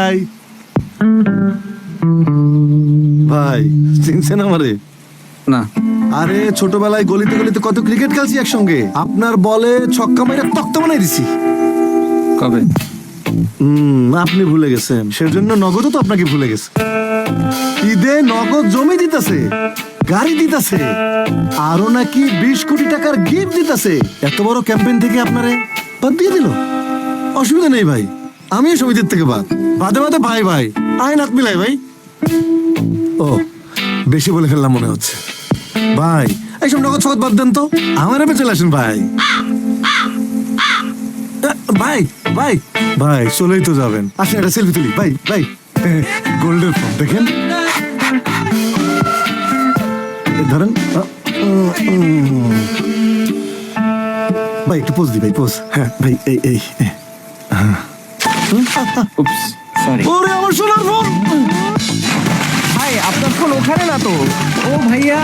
ভাই ভাই চিনছেন আমারে? না। আরে ছোটবেলায় গলিতে গলিতে কত ক্রিকেট খেলছি একসঙ্গে। আপনার বলে ছক্কা মাইরা তক্তা বানাই দিছি। কবে? আপনি ভুলে গেছেন, সেজন্য নগদও তো আপনাকে ভুলে গেছে। ঈদে নগদ জমি দিতেছে, গাড়ি দিতেছে, আরো নাকি 20 কোটি টাকার গিফট দিতেছে। এত বড় ক্যাম্পেইন থেকে আপনারে বাদ দিয়ে দিল। অসুবিধা নেই ভাই, আমি সমিতির থেকে বাদে বাদে ভাই ভাই আইন হাত মিলাই ভাই। ও বেশি বলে ফেললাম মনে হচ্ছে। ভাই এইসব নগদ সগদ বাদ দেন তো, আমার এবার চলে আসেন ভাই। ভাই ভাই ভাই চলেই তো যাবেন, আসেন একটা সেলফি তুলি। ভাই ভাই গোল্ডের ফোন দেখেন, ধরেন ভাই একটু পোজ দি ভাই, পোজ। হ্যাঁ ভাই এই এই উপস, সরি। ওরে আমার সোনার ফোন। ভাই আপনার ফোন ওখানে না তো। ও ভাইয়া